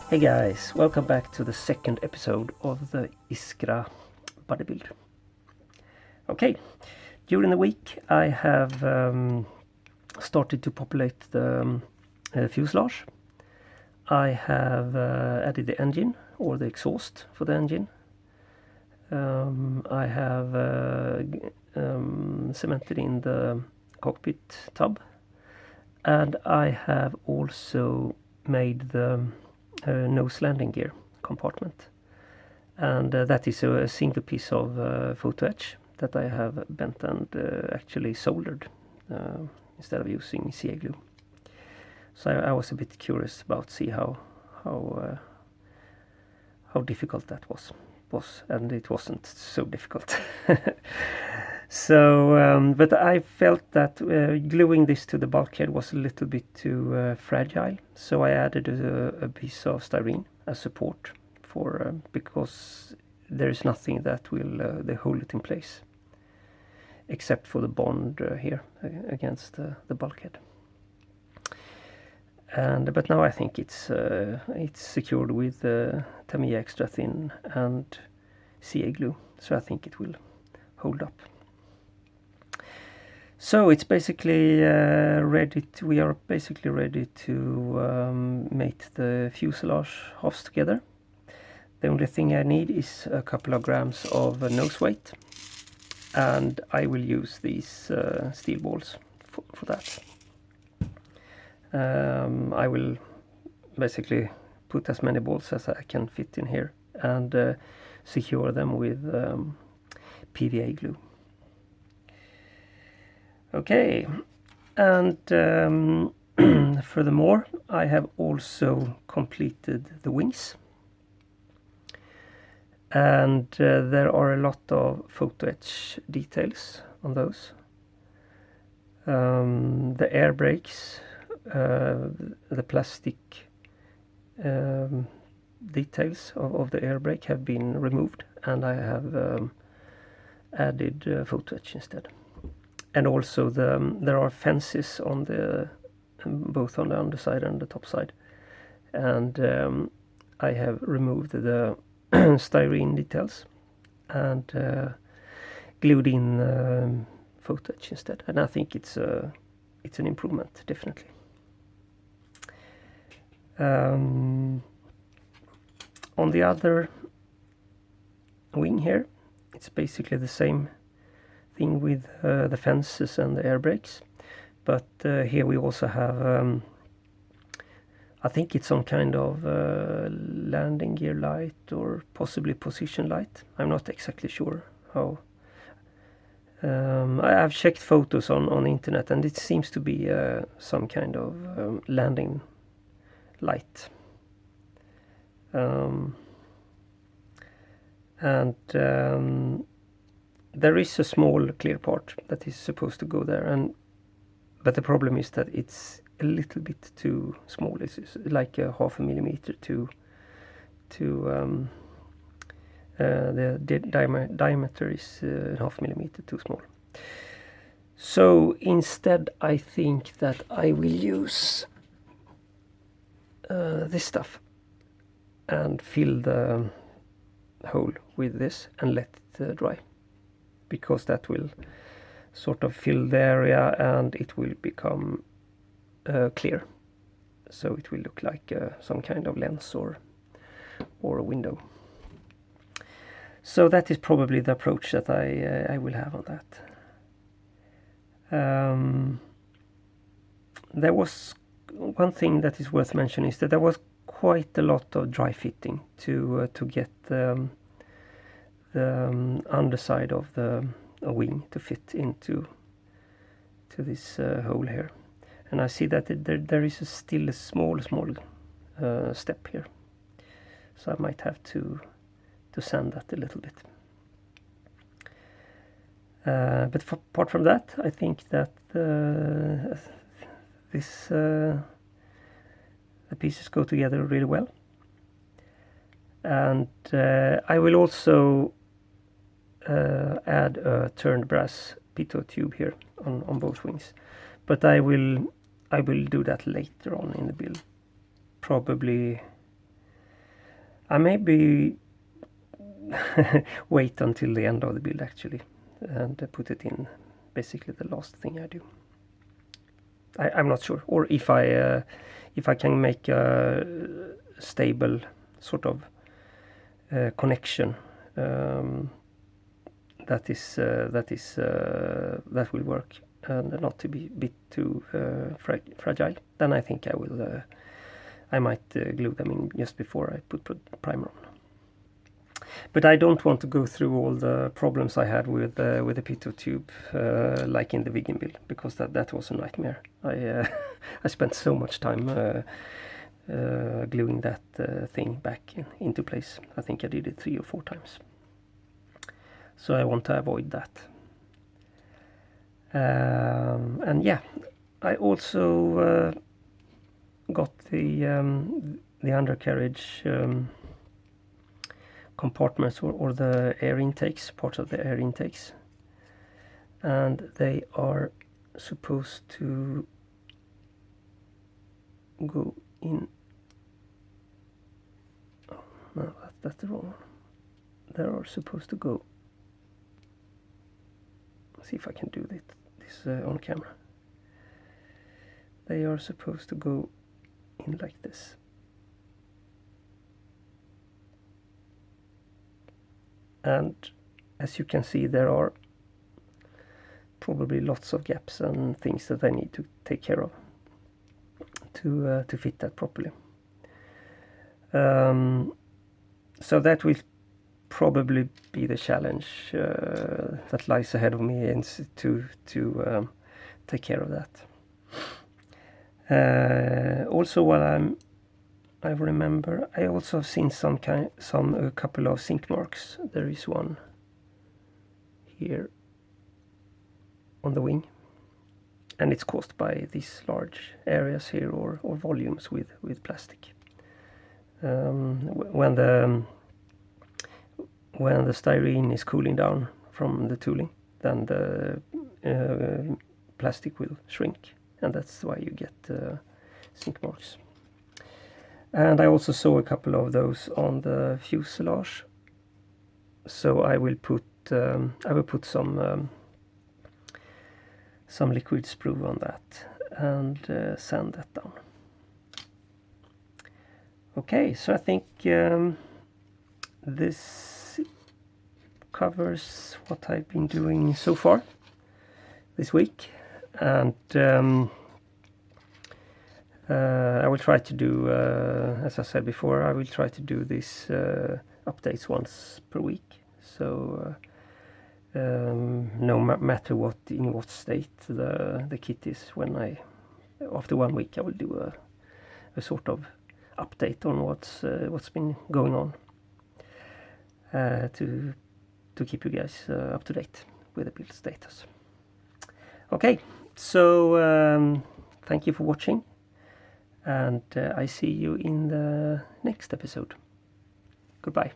Hey guys, welcome back to the second episode of the Iskra body build. Okay, during the week I have started to populate the fuselage. I have added the engine or the exhaust for the engine. I have cemented in the cockpit tub, and I have also made the nose landing gear compartment, and that is a single piece of photoetch that I have bent and actually soldered instead of using CA glue. So I was a bit curious about see how difficult that was, and it wasn't so difficult. So, but I felt that gluing this to the bulkhead was a little bit too fragile, so I added a piece of styrene as support for because there is nothing that will hold it in place except for the bond here against the bulkhead. But now I think it's secured with Tamiya extra thin and CA glue, so I think it will hold up. So it's basically ready. We are basically ready to mate the fuselage halves together. The only thing I need is a couple of grams of nose weight, and I will use these steel balls for that. I will basically put as many balls as I can fit in here and secure them with PVA glue. Okay, and furthermore, I have also completed the wings, and there are a lot of photoetch details on those. The air brakes, the plastic details of the air brake have been removed, and I have added photoetch instead. And also there are fences on both on the underside and the top side, and I have removed the styrene details and glued in photoetch instead, and I think it's an improvement, definitely. On the other wing here, it's basically the same thing with the fences and the air brakes, but here we also have I think it's some kind of landing gear light or possibly position light. I'm not exactly sure how. I've checked photos on the internet, and it seems to be some kind of landing light. There is a small clear part that is supposed to go there, but the problem is that it's a little bit too small. It's like a 0.5 millimeter the diameter is 0.5 millimeter too small. So instead I think that I will use this stuff and fill the hole with this and let it dry, because that will sort of fill the area and it will become clear, so it will look like some kind of lens or a window. So that is probably the approach that I will have on that. There was one thing that is worth mentioning, is that there was quite a lot of dry fitting to get the underside of the wing to fit into this hole here, and I see that there is still a small step here, so I might have to sand that a little bit. But apart from that, I think that the pieces go together really well, and I will also add a turned brass pitot tube here on both wings, but I will do that later on in the build, probably I maybe wait until the end of the build actually, and put it in basically the last thing I do. I'm not sure, or if I can make a stable sort of connection, that will work, and not to be a bit too fragile. Then I think I might glue them in just before I put primer on. But I don't want to go through all the problems I had with the pitot tube, like in the vegan build, because that was a nightmare. I spent so much time gluing that thing back into place. I think I did it 3 or 4 times. So I want to avoid that. And yeah, I also got the undercarriage compartments, or the air intakes, parts of the air intakes, and they are supposed to go in. Oh no, that's the wrong one. They are supposed to go. See if I can do this on camera. They are supposed to go in like this. And as you can see, there are probably lots of gaps and things that I need to take care of to fit that properly. So that will probably be the challenge that lies ahead of me, and to take care of that. Also, while I remember, I also have seen a couple of sink marks. There is one here on the wing, and it's caused by these large areas here, or volumes with plastic. When the styrene is cooling down from the tooling, then the plastic will shrink, and that's why you get sink marks. And I also saw a couple of those on the fuselage, so I will put some liquid sprue on that and sand that down. Okay, so I think this covers what I've been doing so far this week, and I will try to do, as I said before, I will try to do these updates once per week. So no matter in what state the kit is, after 1 week I will do a sort of update on what's been going on, to keep you guys up to date with the build status. Okay, so thank you for watching, and I see you in the next episode. Goodbye.